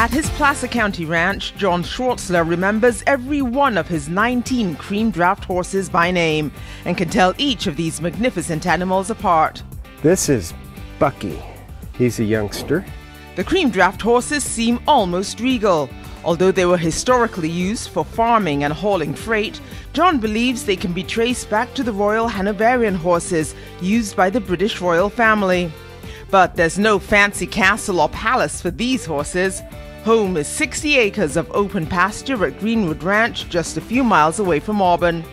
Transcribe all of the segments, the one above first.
At his Placer County ranch, John Schwartzler remembers every one of his 19 cream draft horses by name and can tell each of these magnificent animals apart. This is Bucky. He's a youngster. The cream draft horses seem almost regal. Although they were historically used for farming and hauling freight, John believes they can be traced back to the Royal Hanoverian horses used by the British royal family. But there's no fancy castle or palace for these horses. Home is 60 acres of open pasture at Greenwood Ranch, just a few miles away from Auburn.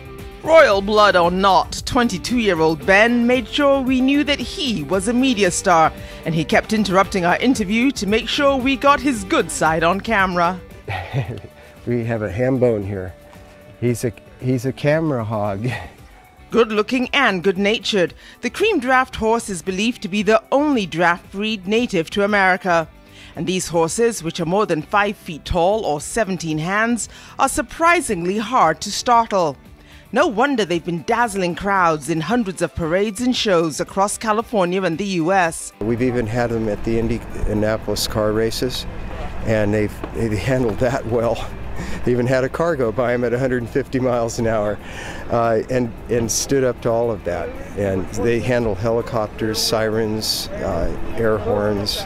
Royal blood or not, 22-year-old Ben made sure we knew that he was a media star, and he kept interrupting our interview to make sure we got his good side on camera. We have a ham bone here. He's a camera hog. Good-looking and good-natured, the cream draft horse is believed to be the only draft breed native to America. And these horses, which are more than 5 feet tall or 17 hands, are surprisingly hard to startle. No wonder they've been dazzling crowds in hundreds of parades and shows across California and the U.S. We've even had them at the Indianapolis car races, and they've handled that well. They even had a car go by them at 150 miles an hour and stood up to all of that. And they handle helicopters, sirens, air horns.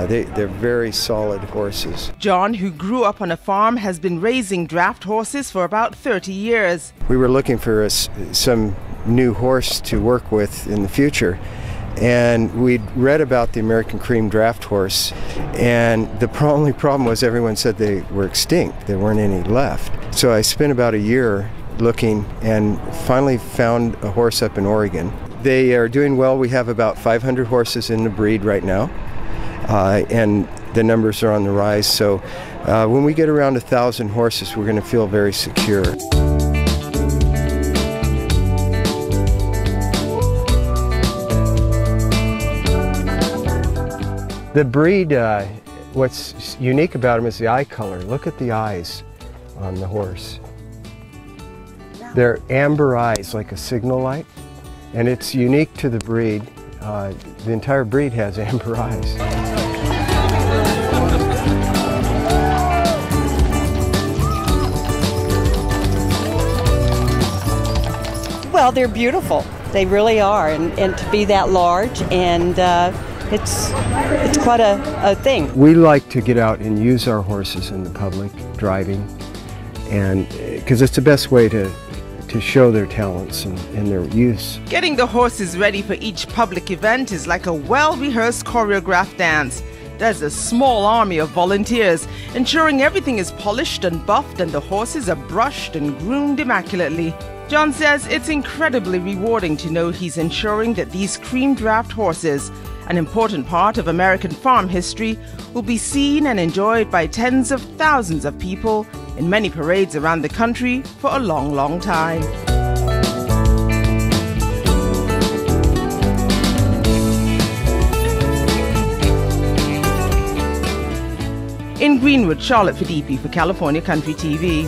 They're very solid horses. John, who grew up on a farm, has been raising draft horses for about 30 years. We were looking for some new horse to work with in the future, and we'd read about the American cream draft horse, and the only problem was everyone said they were extinct. There weren't any left. So I spent about a year looking and finally found a horse up in Oregon. They are doing well. We have about 500 horses in the breed right now. And the numbers are on the rise, so when we get around 1,000 horses, we're going to feel very secure. The breed, what's unique about them is the eye color. Look at the eyes on the horse. They're amber eyes, like a signal light, and it's unique to the breed. The entire breed has amber eyes. Well, they're beautiful. They really are, and to be that large, and it's quite a thing. We like to get out and use our horses in the public, driving, and because it's the best way to show their talents and their use. Getting the horses ready for each public event is like a well-rehearsed choreographed dance. There's a small army of volunteers, ensuring everything is polished and buffed and the horses are brushed and groomed immaculately. John says it's incredibly rewarding to know he's ensuring that these cream draft horses, an important part of American farm history, will be seen and enjoyed by tens of thousands of people in many parades around the country for a long, long time. In Greenwood, Charlotte Fadipi for California Country TV.